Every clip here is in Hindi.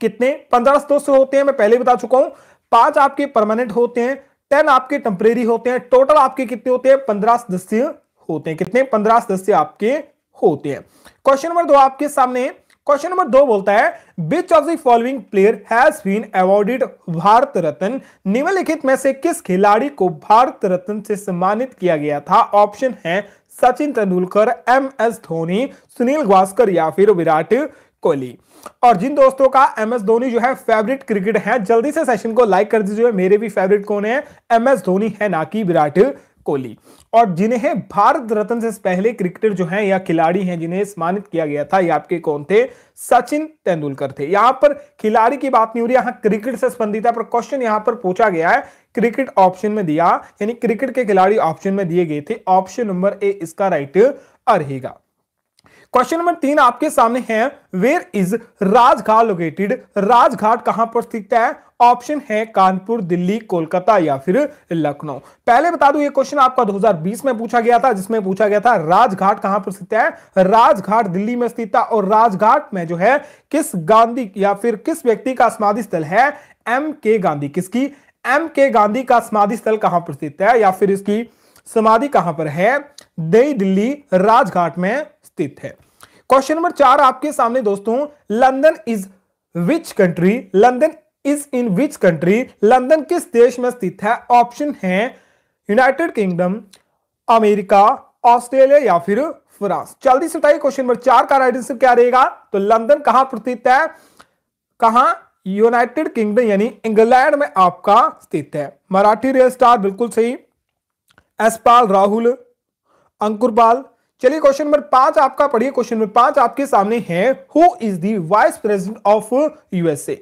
कितने 15 सदस्य होते हैं, मैं पहले बता चुका हूं। 5 आपके परमानेंट होते हैं, 10 आपके टेम्परेरी होते हैं। टोटल आपके कितने होते हैं? 15 सदस्य होते हैं। कितने? 15 सदस्य आपके होते हैं। क्वेश्चन नंबर 2 आपके सामने। क्वेश्चन नंबर 2 बोलता है which of the following player has been awarded Bharat Ratna? निम्नलिखित में से किस खिलाड़ी को भारत रत्न से सम्मानित किया गया था? ऑप्शन है सचिन तेंदुलकर, MS धोनी, सुनील गावस्कर या फिर विराट कोहली। और जिन दोस्तों का MS धोनी जो है फेवरेट क्रिकेट है, जल्दी से सेशन को लाइक कर दीजिए। मेरे भी फेवरेट कौन है? MS धोनी है, ना कि विराट कोहली। और जिन्हें भारत रत्न से पहले क्रिकेटर जो हैं या खिलाड़ी हैं जिन्हें सम्मानित किया गया था, ये आपके कौन थे? सचिन तेंदुलकर थे। यहां पर खिलाड़ी की बात नहीं हो रही, यहां क्रिकेट से संबंधित है, पर क्वेश्चन यहां पर पूछा गया है क्रिकेट ऑप्शन में दिया, यानी क्रिकेट के खिलाड़ी ऑप्शन में दिए गए थे। ऑप्शन नंबर ए इसका राइट रहेगा। क्वेश्चन नंबर 3 आपके सामने है where is Rajghat located? Rajghat कहां पर स्थित है? ऑप्शन है कानपुर, दिल्ली, कोलकाता या फिर लखनऊ। पहले बता दूं ये क्वेश्चन आपका 2020 में पूछा गया था, जिसमें पूछा गया था राजघाट कहां पर स्थित है? राजघाट दिल्ली में स्थित है। और राजघाट में जो है किस गांधी या फिर किस व्यक्ति का समाधि स्थल है? MK गांधी। किसकी? MK गांधी का समाधि स्थल कहां पर स्थित है या फिर इसकी समाधि कहां पर है? नई दिल्ली राजघाट में स्थित है। क्वेश्चन नंबर 4 आपके सामने दोस्तों, London is which country? London is in which country? London किस देश में स्थित है? ऑप्शन है यूनाइटेड किंगडम, अमेरिका, ऑस्ट्रेलिया या फिर फ्रांस। जल्दी से बताइए क्वेश्चन नंबर 4 का राइट आंसर क्या रहेगा? तो लंदन कहां पर स्थित है? कहां? यूनाइटेड किंगडम यानी इंग्लैंड में आपका स्थित है। मराठी रेल स्टार बिल्कुल सही। एसपाल, राहुल, अंकुरपाल। चलिए क्वेश्चन नंबर 5 आपका पढ़िए। क्वेश्चन नंबर 5 आपके सामने है who is the vice president of USA?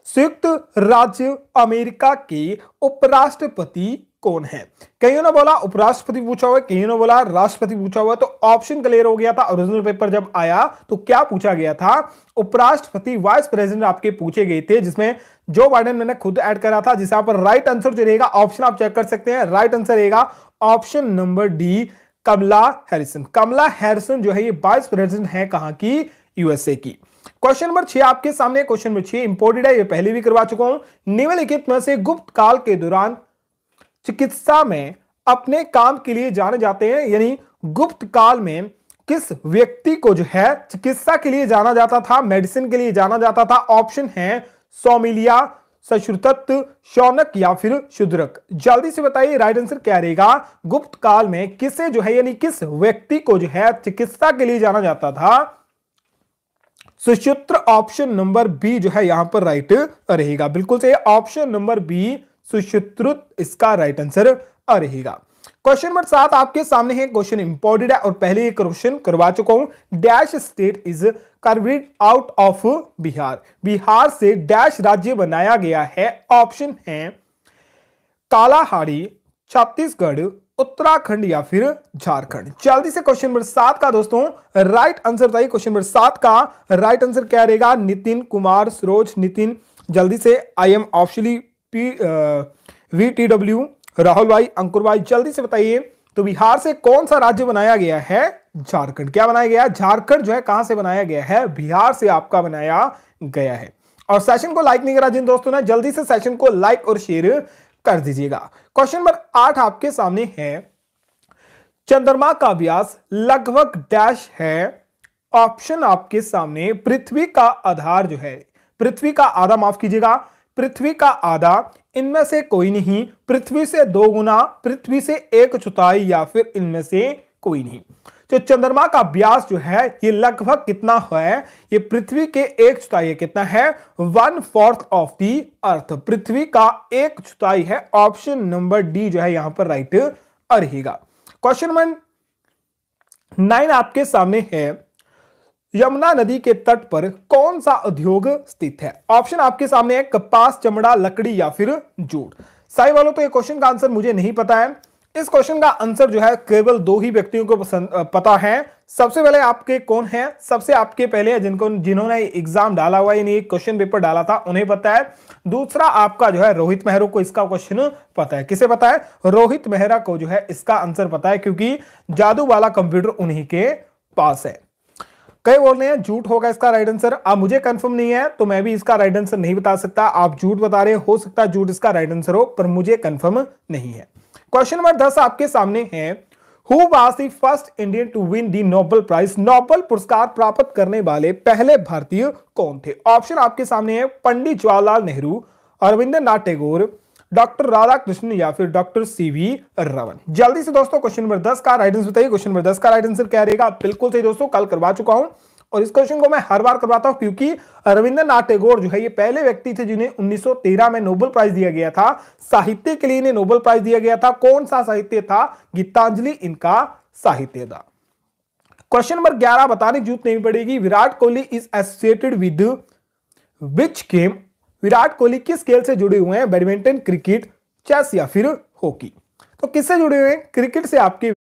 संयुक्त राज्य अमेरिका के उपराष्ट्रपति कौन है? कईयों ने बोला उपराष्ट्रपति पूछा हुआ है, कईयों ने बोला राष्ट्रपति पूछा हुआ है। तो ऑप्शन क्लियर हो गया था। ओरिजिनल पेपर जब आया तो क्या पूछा गया था? उपराष्ट्रपति, वाइस प्रेसिडेंट आपके पूछे गए थे, जिसमें जो बाइडेन मैंने खुद ऐड करा था, जिस पर राइट आंसर जो रहेगा, ऑप्शन आप चेक कर सकते हैं, राइट आंसर रहेगा ऑप्शन नंबर डी, कमला हैरिसन। कमला हैरिसन जो है ये वाइस प्रेसिडेंट है कहां की? USA की। क्वेश्चन नंबर 6 आपके सामने। क्वेश्चन नंबर 6 इंपोर्टेड है, ये पहले भी करवा चुका हूं। निम्नलिखित में से गुप्त काल के दौरान चिकित्सा में अपने काम के लिए जाने जाते हैं, यानी गुप्त काल में किस व्यक्ति को जो है चिकित्सा के लिए जाना जाता था, मेडिसिन के लिए जाना जाता था? ऑप्शन है सौमिलिया, सुश्रुतत्व, शौनक या फिर शूद्रक। जल्दी से बताइए राइट आंसर क्या रहेगा? गुप्त काल में किसे जो है यानी किस व्यक्ति को जो है चिकित्सा के लिए जाना जाता था? सुश्रुत। ऑप्शन नंबर बी जो है यहां पर राइट रहेगा। बिल्कुल सही, ऑप्शन नंबर बी सुश्रुत इसका राइट आंसर रहेगा। क्वेश्चन नंबर 7 आपके सामने है। क्वेश्चन इंपॉर्टेंट है और पहले ये क्वेश्चन करवा चुका हूं। Dash state is carved out of Bihar? Bihar से डैश राज्य बनाया गया है। ऑप्शन है कालाहारी, छत्तीसगढ़, उत्तराखंड या फिर झारखंड। जल्दी से क्वेश्चन नंबर 7 का दोस्तों राइट आंसर बताइए। क्वेश्चन नंबर 7 का राइट आंसर क्या रहेगा? नितिन कुमार, सरोज, नितिन। जल्दी से I am optionally VTW, Rahul भाई, अंकुर भाई, जल्दी से बताइए। तो बिहार से कौन सा राज्य बनाया गया है? झारखंड। क्या बनाया गया? झारखंड जो है कहां से बनाया गया है? बिहार से आपका बनाया गया है। और सेशन को लाइक नहीं करा जिन दोस्तों ने, जल्दी से सेशन को लाइक और शेयर कर दीजिएगा। क्वेश्चन नंबर 8 आपके सामने है। चंद्रमा का व्यास लगभग डैश है? ऑप्शन आपके सामने पृथ्वी का आधार जो है, पृथ्वी का आधा, माफ कीजिएगा, पृथ्वी का आधा, इनमें से कोई नहीं, पृथ्वी से 2 गुना, पृथ्वी से 1/4 या फिर इनमें से कोई नहीं। तो चंद्रमा का व्यास जो है ये लगभग कितना है? ये पृथ्वी के 1/4 कितना है? 1/4 ऑफ दी अर्थ। पृथ्वी का 1/4 है। ऑप्शन नंबर डी जो है यहां पर राइट रहेगा। क्वेश्चन नंबर 9 आपके सामने है। यमुना नदी के तट पर कौन सा उद्योग स्थित है? ऑप्शन आपके सामने है कपास, चमड़ा, लकड़ी या फिर जूट। साई वालों तो ये क्वेश्चन का आंसर मुझे नहीं पता है। इस क्वेश्चन का आंसर जो है केवल 2 ही व्यक्तियों को पता है। सबसे पहले आपके कौन है? सबसे आपके पहले जिन्होंने एग्जाम डाला हुआ यानी क्वेश्चन पेपर डाला था उन्हें पता है। दूसरा आपका जो है रोहित मेहरा को इसका क्वेश्चन पता है। किसे पता है? रोहित मेहरा को जो है इसका आंसर पता है, क्योंकि जादू वाला कंप्यूटर उन्हीं के पास है। कई बोल रहे हैं झूठ होगा इसका राइट आंसर। अब मुझे कंफर्म नहीं है तो मैं भी इसका राइट आंसर नहीं बता सकता। आप झूठ बता रहे हो सकता है झूठ इसका राइट आंसर हो, पर मुझे कंफर्म नहीं है। क्वेश्चन नंबर 10 आपके सामने है, who was the first Indian to win the Nobel prize? Nobel पुरस्कार प्राप्त करने वाले पहले भारतीय कौन थे? ऑप्शन आपके सामने है, पंडित जवाहरलाल नेहरू, रविंद्रनाथ टैगोर, डॉक्टर राधाकृष्णन या फिर डॉक्टर सीवी रमन। जल्दी से दोस्तों क्वेश्चन नंबर 10 का राइट आंसर बताइए। क्वेश्चन नंबर 10 का राइट आंसर क्या रहेगा? बिल्कुल सही दोस्तों, कल करवा चुका हूं और इस क्वेश्चन को मैं हर बार करवाता हूं क्योंकि रविंद्रनाथ टैगोर जो है ये पहले व्यक्ति थे जिन्हें 1913 में नोबेल प्राइज दिया गया था। साहित्य के लिए इन्हें नोबेल प्राइज दिया गया था। कौन सा साहित्य था? गीतांजलि इनका साहित्य था। क्वेश्चन नंबर 11 बताने की जरूरत नहीं पड़ेगी। Virat Kohli is associated with which game? Virat Kohli किस खेल से जुड़े हुए हैं? बैडमिंटन, क्रिकेट, चेस या फिर हॉकी? तो किससे जुड़े हुए हैं? क्रिकेट से आपके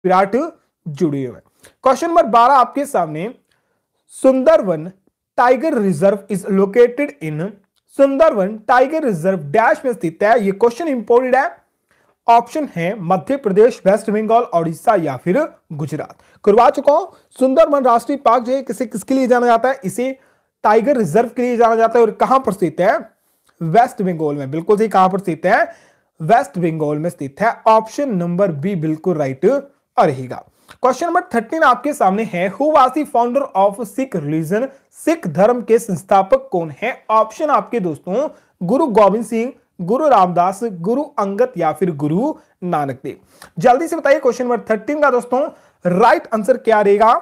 विराट जुड़े हुए। क्वेश्चन नंबर 12 आपके सामने, Sundarban tiger reserve is located in? Sundarban tiger reserve dash में स्थित है? ये क्वेश्चन इंपोर्टेंट है। ऑप्शन है मध्य प्रदेश, वेस्ट बंगाल, ओडिशा या फिर गुजरात। करवा चुका हूं। सुंदरवन राष्ट्रीय पार्क जो है किसके लिए जाना जाता है? इसे टाइगर रिजर्व के लिए जाना जाता है। और कहां पर स्थित है? वेस्ट बंगाल में। बिल्कुल सही, कहां पर स्थित है? वेस्ट बंगाल में स्थित है। ऑप्शन नंबर बी बिल्कुल राइट रहेगा। क्वेश्चन नंबर 13 आपके सामने है, who was the founder of Sikh religion? Sikh धर्म के संस्थापक कौन है? ऑप्शन आपके दोस्तों, गुरु गोविंद सिंह, गुरु रामदास, गुरु अंगद या फिर गुरु नानक देव। जल्दी से बताइए क्वेश्चन नंबर 13 का दोस्तों राइट आंसर क्या रहेगा?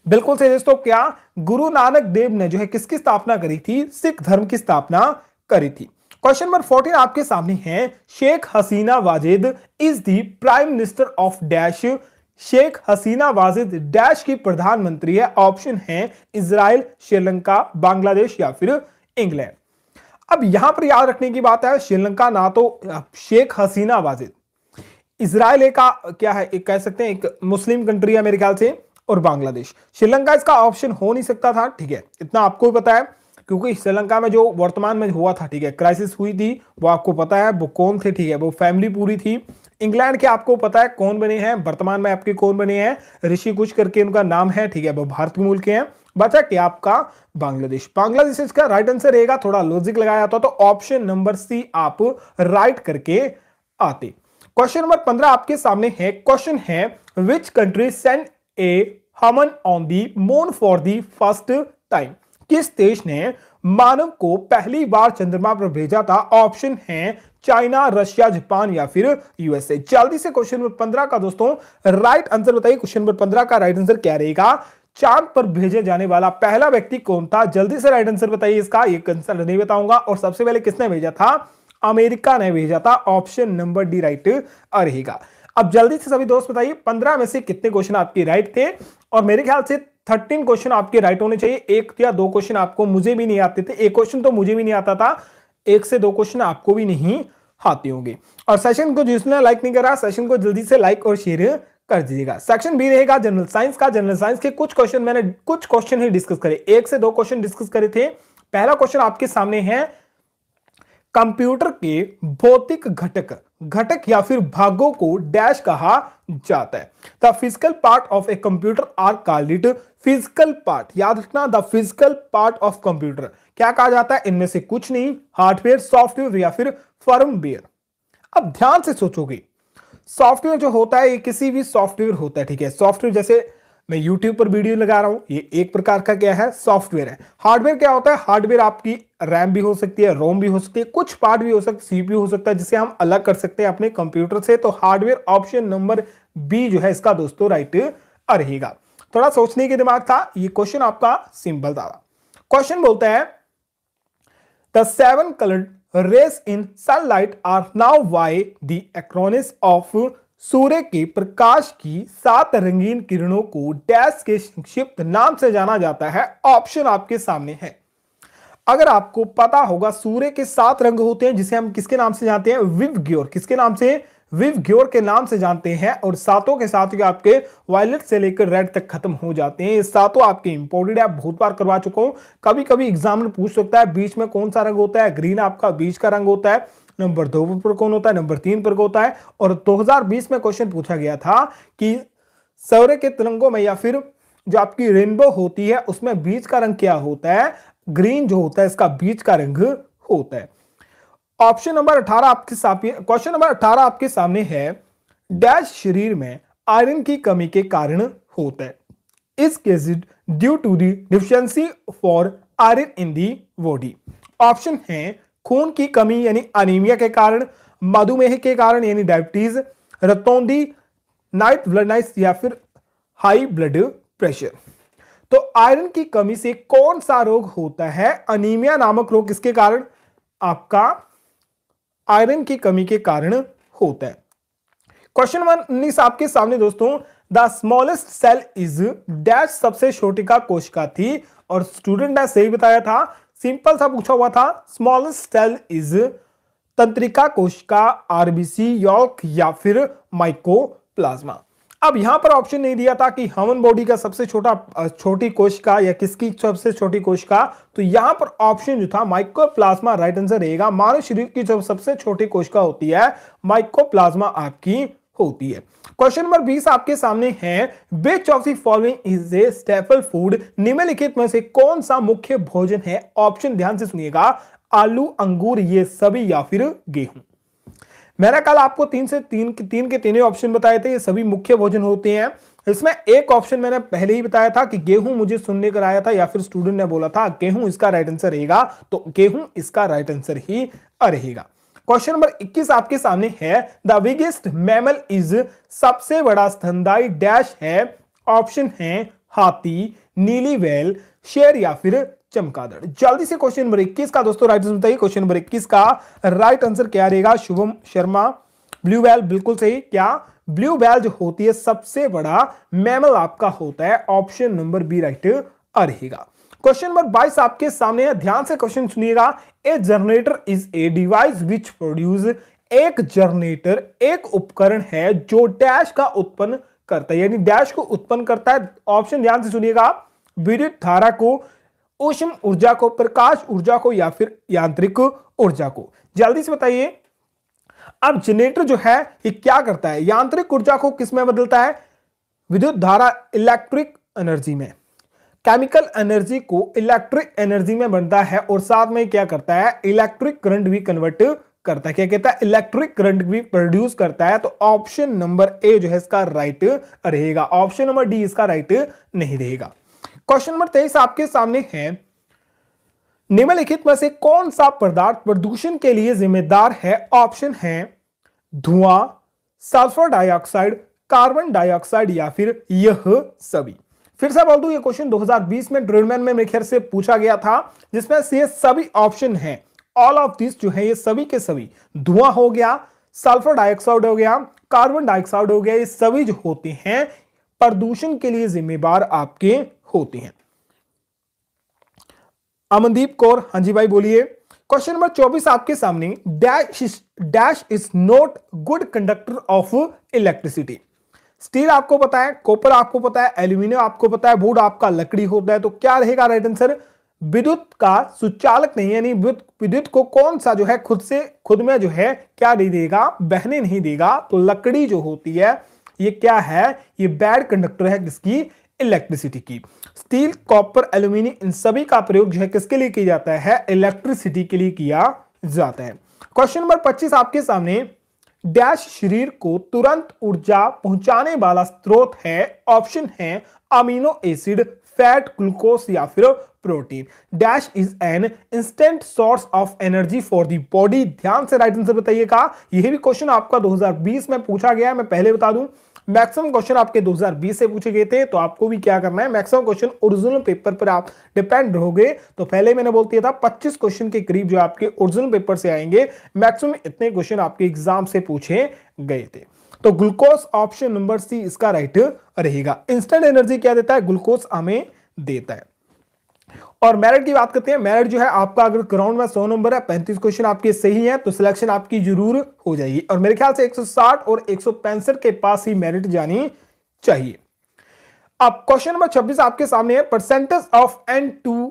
बिल्कुल सही दोस्तों, क्या गुरु नानक देव ने जो है किसकी स्थापना करी थी? सिख धर्म की स्थापना करी थी। क्वेश्चन नंबर 14 आपके सामने है, Sheikh Hasina Wajed is the prime minister of dash? Sheikh Hasina Wajed dash की प्रधानमंत्री है? ऑप्शन है इजराइल, श्रीलंका, बांग्लादेश या फिर इंग्लैंड। अब यहां पर याद रखने की बात है, श्रीलंका ना तो शेख हसीना वाजिद, इजराइल एक का क्या है, एक कह सकते हैं एक मुस्लिम कंट्री है मेरे ख्याल से, और बांग्लादेश। श्रीलंका इसका ऑप्शन हो नहीं सकता था, ठीक है, इतना आपको भी पता है क्योंकि श्रीलंका में जो वर्तमान में हुआ था, ठीक है, क्राइसिस हुई थी, वो आपको पता है वो कौन थे, ठीक है, वो फैमिली पूरी थी। इंग्लैंड के आपको पता है कौन बने हैं वर्तमान में, आपके कौन बने हैं? ऋषि कुछ करके उनका नाम है, ठीक है, वो भारत के मूल के हैं। बचा क्या आपका? बांग्लादेश। बांग्लादेश इसका राइट आंसर रहेगा। थोड़ा लॉजिक लगाया जाता तो ऑप्शन नंबर सी आप राइट करके आते। क्वेश्चन नंबर 15 आपके सामने है। क्वेश्चन है, which country send a human on the moon for the first time? किस देश ने मानव को पहली बार चंद्रमा पर भेजा था? ऑप्शन है चाइना, रशिया, जापान या फिर यूएसए। जल्दी से क्वेश्चन नंबर 15 का दोस्तों राइट आंसर बताइए। क्वेश्चन नंबर 15 का राइट आंसर क्या रहेगा? चांद पर भेजे जाने वाला पहला व्यक्ति कौन था? जल्दी से राइट आंसर बताइए इसका। ये आंसर नहीं बताऊंगा। और सबसे पहले किसने भेजा था? अमेरिका ने भेजा था। ऑप्शन नंबर डी राइट रहेगा। अब जल्दी से सभी दोस्त बताइए 15 में से कितने क्वेश्चन आपके राइट थे? और मेरे ख्याल से 13 क्वेश्चन आपके राइट होने चाहिए। एक या दो क्वेश्चन आपको, मुझे भी नहीं आते थे, एक क्वेश्चन तो मुझे भी नहीं आता था, एक से दो क्वेश्चन आपको भी नहीं आते होंगे। और सेशन को जिसने लाइक नहीं करा, सेशन को जल्दी से लाइक और शेयर कर दीजिएगा। सेक्शन बी रहेगा जनरल साइंस का। जनरल साइंस के कुछ क्वेश्चन मैंने कुछ क्वेश्चन ही डिस्कस करे, एक से दो क्वेश्चन डिस्कस करे थे। पहला क्वेश्चन आपके सामने है, कंप्यूटर के भौतिक घटक या फिर भागों को डैश कहा जाता है? The physical part of a computer are called it physical part. याद रखना, the physical part of computer क्या कहा जाता है? इनमें से कुछ नहीं, हार्डवेयर, सॉफ्टवेयर या फिर फर्मवेयर। अब ध्यान से सोचोगे, सॉफ्टवेयर जो होता है ये किसी भी सॉफ्टवेयर होता है, ठीक है। सॉफ्टवेयर जैसे मैं YouTube पर वीडियो लगा रहा हूं, ये एक प्रकार का क्या है? सॉफ्टवेयर है। हार्डवेयर क्या होता है? हार्डवेयर आपकी रैम भी हो सकती है, रोम भी हो सकती है, कुछ पार्ट भी हो सकता है, CPU हो सकता है, जिसे हम अलग कर सकते हैं अपने कंप्यूटर से। तो हार्डवेयर ऑप्शन नंबर बी जो है इसका दोस्तों राइट रहेगा। थोड़ा सोचने के दिमाग था, ये क्वेश्चन आपका सिंपल था। क्वेश्चन बोलता है, the 7 colored rays in sunlight are now why the acronis of सूर्य के प्रकाश की 7 रंगीन किरणों को डैश के संक्षिप्त नाम से जाना जाता है? ऑप्शन आपके सामने है। अगर आपको पता होगा सूर्य के 7 रंग होते हैं जिसे हम किसके नाम से जानते हैं, विवग्योर, किसके नाम से, विवग्योर के नाम से जानते हैं। और सातों के साथ आपके वायलेट से लेकर रेड तक खत्म हो जाते हैं। ये सातों आपके इंपोर्टेड है, बहुत बार करवा चुका हूं। कभी कभी एग्जाम में पूछ सकता है बीच में कौन सा रंग होता है, ग्रीन आपका बीच का रंग होता है, नंबर 2 पर कौन होता है, नंबर 3 पर होता है। और 2020 में क्वेश्चन पूछा गया था कि सूर्य के तिरंगों में या फिर जो आपकी रेनबो होती है उसमें बीच का रंग क्या होता है, ग्रीन जो होता है इसका बीच का रंग होता है। ऑप्शन नंबर 18 आपके सामने, क्वेश्चन नंबर 18 आपके सामने है, डैश शरीर में आयरन की कमी के कारण होता है। इस case due to the deficiency for iron in the body. Option है खून की कमी यानी अनीमिया के कारण, मधुमेह के कारण यानी डायबिटीज, रतौंधी, नाइट ब्लडनेस या फिर हाई ब्लड प्रेशर। तो आयरन की कमी से कौन सा रोग होता है, अनीमिया नामक रोग किसके कारण, आपका आयरन की कमी के कारण होता है। क्वेश्चन नंबर 19 आपके सामने दोस्तों, the smallest cell is dash सबसे छोटी का कोशिका थी। और स्टूडेंट ने सही बताया था, सिंपल सा पूछा हुआ था, स्मॉलेस्ट सेल इज तंत्रिका कोशिका, आरबीसी, यॉल्क या फिर माइकोप्लाज्मा। अब यहां पर ऑप्शन नहीं दिया था कि ह्यूमन बॉडी का सबसे छोटी कोशिका या किसकी सबसे छोटी कोशिका, तो यहां पर ऑप्शन जो था माइकोप्लाज्मा राइट आंसर रहेगा। मानव शरीर की जो सबसे छोटी कोशिका होती है माइकोप्लाज्मा आपकी होती है। क्वेश्चन नंबर 20 आपके सामने है, which of the following is a staple food, निम्नलिखित में से कौन सा मुख्य भोजन है। ऑप्शन ध्यान से सुनिएगा, आलू, अंगूर, ये सभी या फिर गेहूं। मैंने कल आपको तीन के तीन ऑप्शन बताए थे, ये सभी मुख्य भोजन होते हैं। इसमें एक ऑप्शन मैंने पहले ही बताया था कि गेहूं मुझे सुनने कर आया था या फिर स्टूडेंट ने बोला था गेहूं इसका राइट आंसर रहेगा, तो गेहूं इसका राइट आंसर ही रहेगा। क्वेश्चन नंबर 21 आपके सामने है, द बिगेस्ट मैमल इज सबसे बड़ा स्तनधारी डैश है। ऑप्शन है हाथी, नीली व्हेल, शेर या फिर चमगादड़। जल्दी से क्वेश्चन नंबर 21 का दोस्तों राइट आंसर बताइए। क्वेश्चन नंबर 21 का राइट आंसर क्या रहेगा, शुभम शर्मा, ब्लू व्हेल बिल्कुल सही। क्या ब्लू व्हेल जो होती है सबसे बड़ा मैमल आपका होता है, ऑप्शन नंबर बी राइट रहेगा। क्वेश्चन नंबर 22 आपके सामने है, ध्यान से क्वेश्चन सुनिएगा। A generator is a device which produce, एक जनरेटर एक उपकरण है जो डैश का उत्पन्न करता है, यानी डैश को उत्पन्न करता है। ऑप्शन ध्यान से सुनिएगा, विद्युत धारा को, ऊष्म ऊर्जा को, प्रकाश ऊर्जा को या फिर यांत्रिक ऊर्जा को। जल्दी से बताइए। अब जनरेटर जो है ये क्या करता है, यांत्रिक ऊर्जा को किस में बदलता है, विद्युत धारा इलेक्ट्रिक एनर्जी में, केमिकल एनर्जी को इलेक्ट्रिक एनर्जी में बनता है, और साथ में क्या करता है, इलेक्ट्रिक करंट भी कन्वर्ट करता है। क्या कहता है, इलेक्ट्रिक करंट भी प्रोड्यूस करता है। तो ऑप्शन नंबर ए जो है इसका राइट रहेगा, ऑप्शन नंबर डी इसका राइट नहीं रहेगा। क्वेश्चन नंबर 23 आपके सामने है, निम्नलिखित में से कौन सा पदार्थ प्रदूषण के लिए जिम्मेदार है। ऑप्शन है धुआं, सल्फर डाइऑक्साइड, कार्बन डाइऑक्साइड या फिर यह सभी। फिर से बोल दूं, ये क्वेश्चन 2020 में ड्रिलमैन में मेरे ख्याल से पूछा गया था, जिसमें से ये सभी ऑप्शन है, ऑल ऑफ दिस जो है ये सभी के सभी, धुआं हो गया, सल्फर डाइऑक्साइड हो गया, कार्बन डाइऑक्साइड हो गया, ये सभी जो होते हैं प्रदूषण के लिए जिम्मेदार आपके होते हैं। अमनदीप कौर, हाँ जी भाई बोलिए। क्वेश्चन नंबर 24 आपके सामने, dash is not good conductor of electricity. Steel आपको पता है, कॉपर आपको पता है, एल्यूमिनियम आपको पता है, वुड आपका लकड़ी होता है, तो क्या रहेगा राइट आंसर, विद्युत का सुचालक नहीं, यानी विद्युत को कौन सा जो है खुद में जो है क्या नहीं देगा, बहने नहीं देगा। तो लकड़ी जो होती है ये क्या है, ये बैड कंडक्टर है किसकी, इलेक्ट्रिसिटी की। स्टील, कॉपर, एल्यूमिनियम इन सभी का प्रयोग जो है किसके लिए किया जाता है, इलेक्ट्रिसिटी के लिए किया जाता है। क्वेश्चन नंबर 25 आपके सामने, डैश शरीर को तुरंत ऊर्जा पहुंचाने वाला स्रोत है। ऑप्शन है अमीनो एसिड, फैट, ग्लूकोज या फिर protein. Dash is an instant source of energy for the body. ध्यान से राइट आंसर बताइएगा। यह भी क्वेश्चन आपका 2020 में पूछा गया है, मैं पहले बता दूं मैक्सिमम क्वेश्चन आपके 2020 से पूछे गए थे, तो आपको भी क्या करना है, मैक्सिमम क्वेश्चन ओरिजिनल पेपर पर आप डिपेंड रहोगे। तो पहले मैंने बोल दिया था 25 क्वेश्चन के करीब जो आपके ओरिजिनल पेपर से आएंगे, मैक्सिमम इतने क्वेश्चन आपके एग्जाम से पूछे गए थे। तो ग्लूकोज ऑप्शन नंबर सी इसका राइट रहेगा। इंस्टेंट एनर्जी क्या देता है, ग्लूकोज हमें देता है। और मेरिट की बात करते हैं, मेरिट जो है आपका अगर ग्राउंड में 100 नंबर है, 35 क्वेश्चन आपके सही हैं तो सिलेक्शन आपकी जरूर हो जाएगी। और मेरे ख्याल से 160 और 165 के पास ही मेरिट जानी चाहिए। अब क्वेश्चन नंबर 26 आपके सामने है, percentage of N2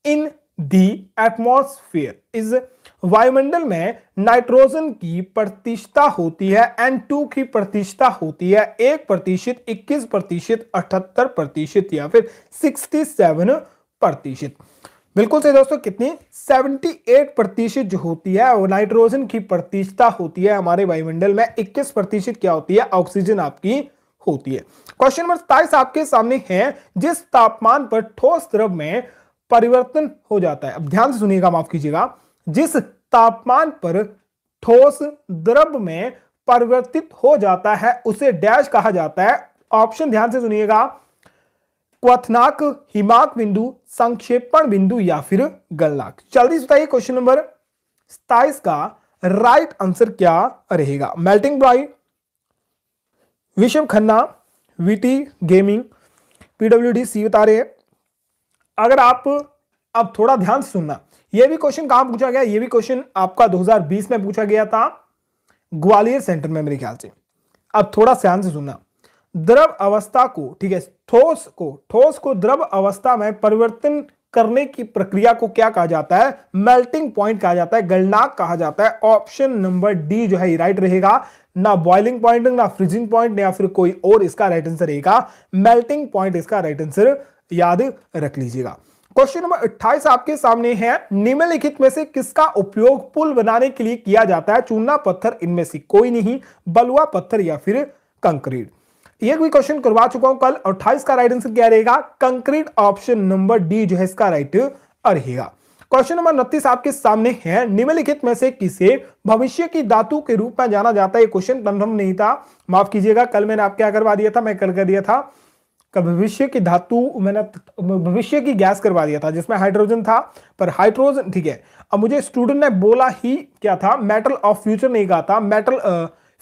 in the atmosphere is, वायुमंडल में नाइट्रोजन की प्रतिशतता होती है, N2 की प्रतिशतता होती है 1%, 21%, 78% या फिर 67%। बिल्कुल सही दोस्तों, कितनी 78% जो होती है वो नाइट्रोजन की प्रतिशतता होती है हमारे वायुमंडल में, 21% क्या होती है, ऑक्सीजन आपकी होती है। क्वेश्चन नंबर 27 आपके सामने है, जिस तापमान पर ठोस द्रव में परिवर्तन हो जाता है, अब ध्यान से सुनिएगा, माफ कीजिएगा, जिस तापमान पर ठोस द्रव में परिवर्तित हो जाता है उसे डैश कहा जाता है। ऑप्शन ध्यान से सुनिएगा, क्वथनांक, हिमांक बिंदु, संक्षेपण बिंदु या फिर गलनांक। जल्दी से बताइए क्वेश्चन नंबर 27 का राइट आंसर क्या रहेगा। मेल्टिंग पॉइंट, विषम खन्ना, वीटी गेमिंग, पीडब्ल्यूडी सी बता रहे हैं। अगर आप अब थोड़ा ध्यान से सुनना, यह भी क्वेश्चन कहां पूछा गया, यह भी क्वेश्चन आपका 2020 में पूछा गया था ग्वालियर सेंटर में मेरे ख्याल से। अब थोड़ा ध्यान से सुनना, द्रव अवस्था को, ठीक है, ठोस को द्रव अवस्था में परिवर्तन करने की प्रक्रिया को क्या कहा जाता है, मेल्टिंग पॉइंट कहा जाता है, गलनांक कहा जाता है। ऑप्शन नंबर डी जो है राइट रहेगा, ना बॉइलिंग पॉइंट, ना फ्रीजिंग पॉइंट, या फिर कोई और इसका राइट आंसर रहेगा, मेल्टिंग पॉइंट इसका राइट आंसर याद रख लीजिएगा। क्वेश्चन नंबर 28 आपके सामने है, निम्नलिखित में से किसका उपयोग पुल बनाने के लिए किया जाता है, चूना, पत्थर, इनमें से कोई नहीं, बलुआ पत्थर या फिर कंक्रीट। ये भी क्वेश्चन करवा चुका हूं कल। 28 का राइट आंसर क्या रहेगा, कंक्रीट, ऑप्शन नंबर डी जो है इसका राइट रहेगा। क्वेश्चन नंबर 29 आपके सामने है, निम्नलिखित में से किसे भविष्य की धातु के रूप में जाना जाता है। ये क्वेश्चन कंफर्म नहीं था, माफ कीजिएगा, कल मैंने आप क्या करवा दिया था, मैं कल कर दिया था भविष्य की धातु, मैंने भविष्य की गैस करवा दिया था जिसमें हाइड्रोजन था, पर हाइड्रोजन, ठीक है, अब मुझे स्टूडेंट ने बोला ही क्या था, मेटल ऑफ फ्यूचर नहीं कहा था, metal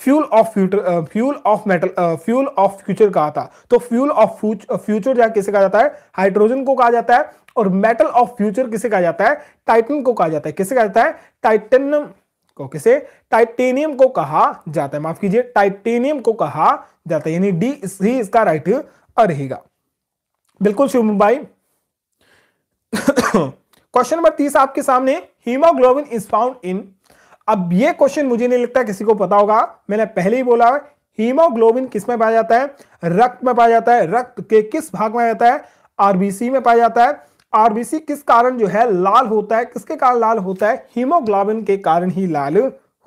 fuel of future, fuel of metal, fuel of future कहा था। तो फ्यूल ऑफ फ्यूचर जो किसे कहा जाता है, हाइड्रोजन को कहा जाता है, और मेटल ऑफ फ्यूचर किसे कहा जाता है, टाइटन को कहा जाता है। किसे कहा जाता है, टाइटेनियम को, किसे, टाइटेनियम को कहा जाता है, माफ कीजिए, टाइटेनियम को कहा जाता है, यानी डी ही इसका राइट रहेगा। बिल्कुल शुभम भाई। क्वेश्चन नंबर 30 आपके सामने, हीमोग्लोबिन इज फाउंड इन, अब ये क्वेश्चन मुझे नहीं लगता किसी को पता होगा, मैंने पहले ही बोला है, हीमोग्लोबिन किस में पाया जाता है, रक्त में पाया जाता है। रक्त के किस भाग में जाता है, आरबीसी में पाया जाता है। आरबीसी किस कारण जो है लाल होता है, किसके कारण लाल होता है, हीमोग्लोबिन के कारण ही लाल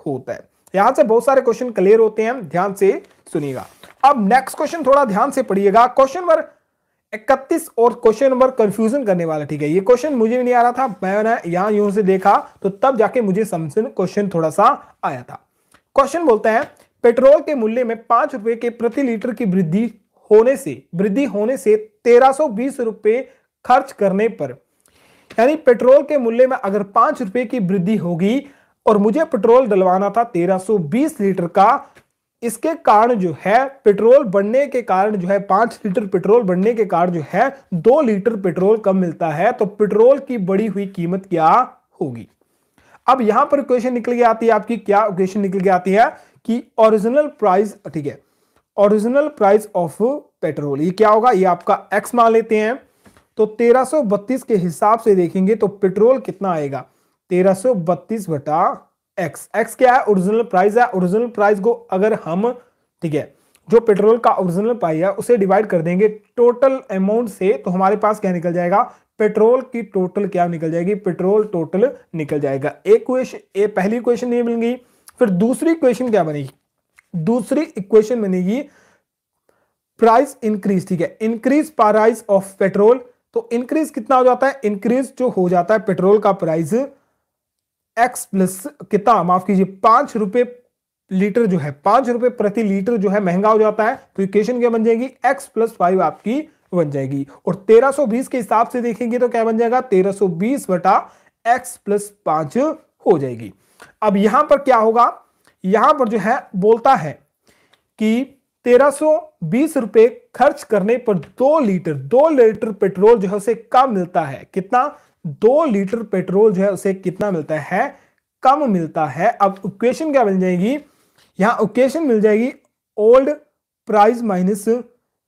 होता है। यहां से बहुत सारे क्वेश्चन क्लियर होते हैं, ध्यान से सुनिएगा। अब नेक्स्ट क्वेश्चन थोड़ा ध्यान से पढ़िएगा, क्वेश्चन नंबर 31 और क्वेश्चन नंबर कंफ्यूजन करने वाला, ठीक है, ये क्वेश्चन मुझे भी नहीं आ रहा था, मैंने यहां यूं से देखा तो तब जाके मुझे समझ क्वेश्चन थोड़ा सा आया था। क्वेश्चन बोलता है, पेट्रोल के मूल्य में 5 रुपए के प्रति लीटर की वृद्धि होने से 1320 रुपए खर्च करने पर, यानी पेट्रोल के मूल्य में अगर 5 रुपए की वृद्धि होगी और मुझे पेट्रोल डलवाना था 1320 लीटर का, इसके कारण जो है पेट्रोल बढ़ने के कारण जो है 5 लीटर पेट्रोल बढ़ने के कारण जो है 2 लीटर पेट्रोल कम मिलता है, तो पेट्रोल की बढ़ी हुई कीमत क्या होगी। अब यहां पर क्वेश्चन निकल के आती है आपकी, क्या क्वेश्चन निकल के आती है कि ओरिजिनल प्राइस, ठीक है, ओरिजिनल प्राइस ऑफ पेट्रोल, ये क्या होगा, ये आपका एक्स मान लेते हैं, तो 1332 के हिसाब से देखेंगे तो पेट्रोल कितना आएगा, 1332 बटा एक्स। एक्स क्या है, ओरिजिनल प्राइस है। ओरिजिनल प्राइस को अगर हम, ठीक है, जो पेट्रोल का ओरिजिनल प्राइस है उसे डिवाइड कर देंगे टोटल अमाउंट से, तो हमारे पास क्या निकल जाएगा, पेट्रोल की टोटल क्या निकल जाएगी, पेट्रोल टोटल निकल जाएगा। एक क्वेश्चन, पहली क्वेश्चन नहीं मिलेगी, फिर दूसरी क्वेश्चन क्या बनेगी, दूसरी इक्वेशन बनेगी प्राइस इंक्रीज, ठीक है, इंक्रीज प्राइस ऑफ पेट्रोल। तो इंक्रीज कितना हो जाता है, इंक्रीज जो हो जाता है पेट्रोल का प्राइस एक्स प्लस कितना, माफ कीजिए, 5 रुपए लीटर जो है, 5 रुपए प्रति लीटर जो है महंगा हो जाता है, तो इक्वेशन क्या बन जाएगी, एक्स प्लस 5 आपकी बन जाएगी। और 1320 के हिसाब से देखेंगे तो क्या बन जाएगा, 1320 बटा एक्स प्लस 5 हो जाएगी। अब यहां पर क्या होगा, यहां पर जो है बोलता है कि 1320 रुपए खर्च करने पर 2 लीटर पेट्रोल जो है उसे कम मिलता है। कितना? 2 लीटर पेट्रोल जो है उसे कितना मिलता है? कम मिलता है। अब इक्वेशन क्या मिल जाएगी? यहां इक्वेशन मिल जाएगी old price minus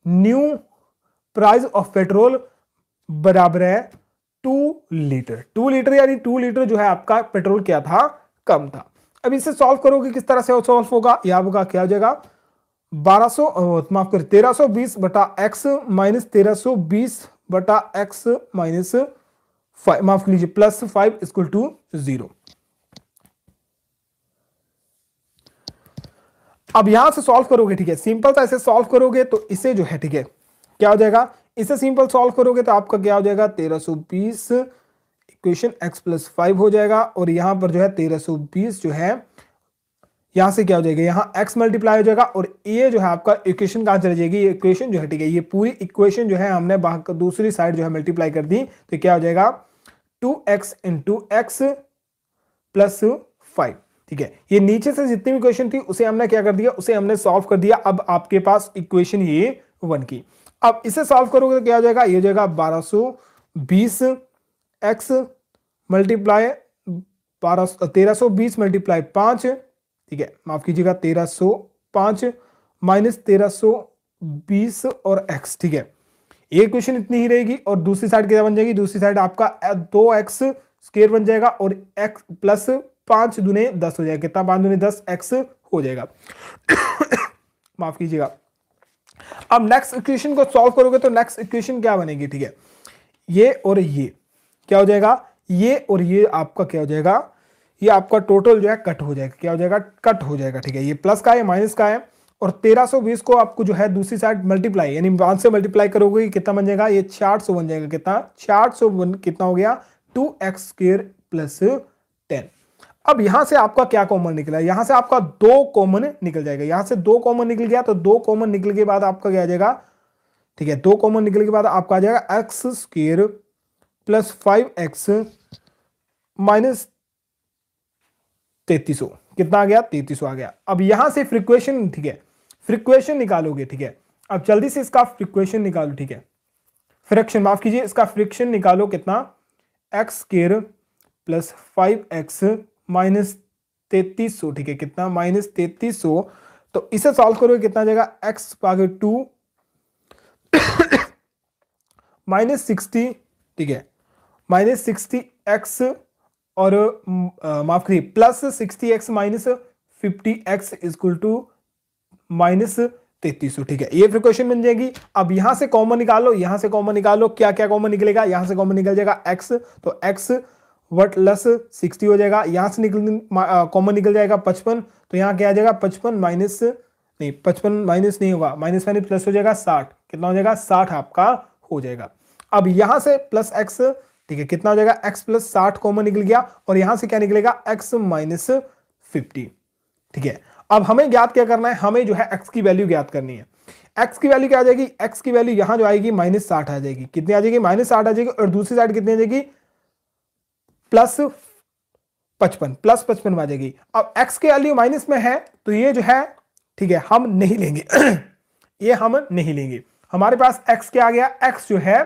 new price of petrol बराबर है 2 लीटर। 2 लीटर यानी 2 लीटर जो है आपका पेट्रोल क्या था? कम था। अब इसे सॉल्व करोगे किस तरह से सॉल्व होगा? यह होगा क्या हो जाएगा? 1200 माफ कर 1320 बटा एक्स माइनस 1320 बटा एक्स माइनस 5 माफ कीजिए प्लस 5 इक्वल टू 0। अब यहां से सॉल्व करोगे, ठीक है, सिंपल सा ऐसे सॉल्व करोगे तो इसे जो है, ठीक है, क्या हो जाएगा? इसे सिंपल सॉल्व करोगे तो आपका क्या हो जाएगा? 1320 इक्वेशन x प्लस 5 हो जाएगा और यहां पर जो है 1320 जो है यहां से क्या हो जाएगा? यहां x मल्टीप्लाई हो जाएगा और ये जो है आपका इक्वेशन कहां चली जाएगी? ये इक्वेशन जो है, ठीक है, ये पूरी इक्वेशन जो है हमने दूसरी साइड जो है मल्टीप्लाई कर दी तो क्या हो जाएगा? 2x into x plus 5। ठीक है, ये नीचे से जितनी भी इक्वेशन थी उसे हमने क्या कर दिया? उसे हमने सॉल्व कर दिया। अब आपके पास इक्वेशन ये 1 की। अब इसे सॉल्व करोगे तो क्या हो जाएगा? ये हो जाएगा 1220 एक्स मल्टीप्लाई 1320 मल्टीप्लाई 5, ठीक है, माफ कीजिएगा 1305 माइनस 1320 और x, ठीक है, ये इक्वेशन इतनी ही रहेगी और दूसरी साइड क्या बन जाएगी? दूसरी साइड आपका 2x स्क्वायर बन जाएगा और x प्लस 5 दूने 10 हो जाएगा। कितना? 5 दूने 10 x हो जाएगा। माफ कीजिएगा। अब नेक्स्ट इक्वेशन को सॉल्व करोगे तो नेक्स्ट इक्वेशन क्या बनेगी? ठीक है, ये और ये क्या हो जाएगा? ये और ये आपका क्या हो जाएगा? ये आपका टोटल जो है कट हो जाएगा। क्या हो जाएगा? कट हो जाएगा। ठीक है, ये प्लस का है माइनस का है और 1320 को आपको जो है दूसरी साइड मल्टीप्लाई यानी 5 से मल्टीप्लाई करोगे कितना बन जाएगा? ये 400 बन जाएगा। कितना? 400 कितना हो गया? 2x square plus 10। अब यहां से आपका क्या कॉमन निकला? यहां से आपका 2 कॉमन निकल जाएगा। यहां से 2 कॉमन निकल गया तो 2 कॉमन निकल के बाद आपका क्या आ जाएगा? ठीक है, 2 कॉमन निकलने के बाद आपका आ जाएगा x square plus 5x minus 3300। कितना आ गया? 3300 आ गया। अब यहां से फ्रीक्वेशन, ठीक है, फ्रीक्वेशन निकालोगे। ठीक है, अब जल्दी से इसका फ्रीक्वेशन निकालो। ठीक है, फ्रैक्शन माफ कीजिए, इसका फ्रैक्शन निकालो। कितना? X square plus 5x minus 3300। ठीक है, कितना? माइनस 3300। तो इसे सॉल्व करोगे कितना आ जाएगा? x भागे 2 माइनस 60, ठीक है, माइनस 60x और माफ करिए plus 60x minus 50x equal to minus 3300। ठीक है, ये फ्रीक्वेशन बन जाएगी। अब यहां से कॉमन निकालो, यहां से कॉमन निकालो। क्या क्या कॉमन निकलेगा? यहां से कॉमन निकल जाएगा x, तो x वट प्लस 60 हो जाएगा। यहां से कॉमन निकल जाएगा 55, तो यहां क्या आ जाएगा? 55 माइनस नहीं, 55 माइनस नहीं होगा, माइनस माइनस प्लस हो जाएगा 60। कितना हो जाएगा? 60 आपका हो जाएगा। अब यहां से प्लस x, ठीक है, कितना हो जाएगा? x प्लस 60 कॉमन निकल गया और यहां से क्या निकलेगा? x minus 50। ठीक है, अब हमें ज्ञात क्या करना है? हमें जो है x की वैल्यू ज्ञात करनी है। x की वैल्यू क्या आ जाएगी? x की वैल्यू यहां जो आएगी माइनस 60 आ जाएगी। कितनी आ जाएगी? माइनस 60 आ जाएगी और दूसरी साइड कितनी आ जाएगी? प्लस 55, प्लस 55 आ जाएगी। अब x की वैल्यू माइनस में है तो ये जो है, ठीक है, हम नहीं लेंगे। ये हम नहीं लेंगे। हमारे पास x क्या आ गया? x जो है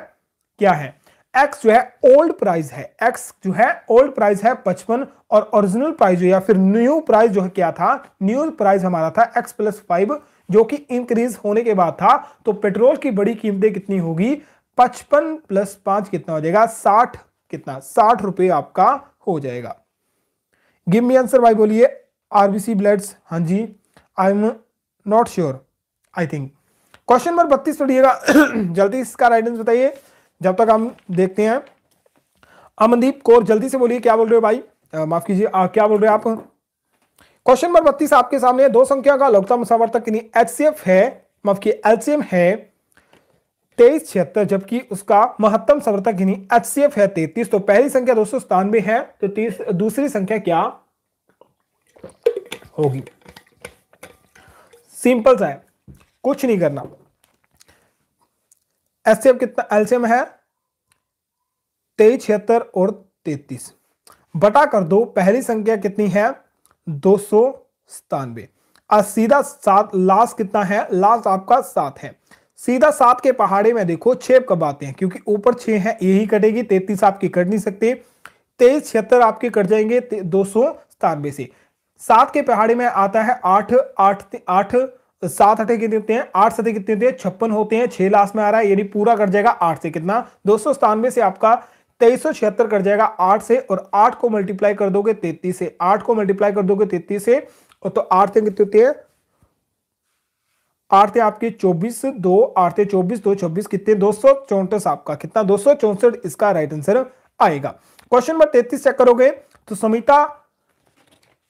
क्या है? x जो है ओल्ड प्राइस है। x जो है ओल्ड प्राइस है 55 और ओरिजिनल प्राइस जो या फिर न्यू प्राइस जो है क्या था? न्यू प्राइस हमारा था x प्लस 5 जो कि इंक्रीज होने के बाद था। तो पेट्रोल की बड़ी कीमतें कितनी होगी? 55 प्लस 5 कितना हो जाएगा? 60। कितना? 60 रुपए आपका हो जाएगा। गिव मी आंसर भाई, बोलिए। आरबीसी ब्लड्स, हाँ जी, I am not sure, I think. Question number 32 पढ़िएगा। जल्दी इसका राइट आंसर बताइए जब तक हम देखते हैं। अमनदीप कौर, जल्दी से बोलिए क्या बोल रहे हो भाई? माफ कीजिए, क्या बोल रहे हो आप? क्वेश्चन नंबर 32 आपके सामने है। दो संख्या का लघुत्तम समावर्तक एचसीएफ है, माफ कीजिए एलसीएम है 2376 जबकि उसका महत्तम समवर्तक एचसीएफ है 33। तो पहली संख्या 297 है तो दूसरी संख्या क्या होगी? सिंपल सा है, कुछ नहीं करना। एचसीएफ कितना? एलसीएम है 2376 और 33 बटा कर दो। पहली संख्या कितनी है? 297। सीधा 7, लास्ट कितना है, लास्ट आपका 7 है। सीधा 7 के पहाड़े में देखो 6 कब आते हैं, क्योंकि ऊपर 6 है, यही कटेगी, 33 आपकी कट नहीं सकते, 23 76 आपके कट जाएंगे 297 से। 7 के पहाड़े में आता है 8 8 8 7 8 कितने होते हैं, 8 7 कितने होते हैं, 56 होते हैं, 6 लास्ट में आ रहा है, यानी पूरा कट जाएगा 8 से, कितना 297 से आपका 2376 कट जाएगा 8 से, और 8 को मल्टीप्लाई कर दोगे 33 से, 8 को मल्टीप्लाई कर दोगे 33 से, और तो 8 से कितने होते हैं, 8 थे आपके 24, 2 8 थे 24, 2 26, कितने 264 आपका, कितना 264 इसका राइट आंसर आएगा। क्वेश्चन नंबर 33 चेक करोगे तो समिता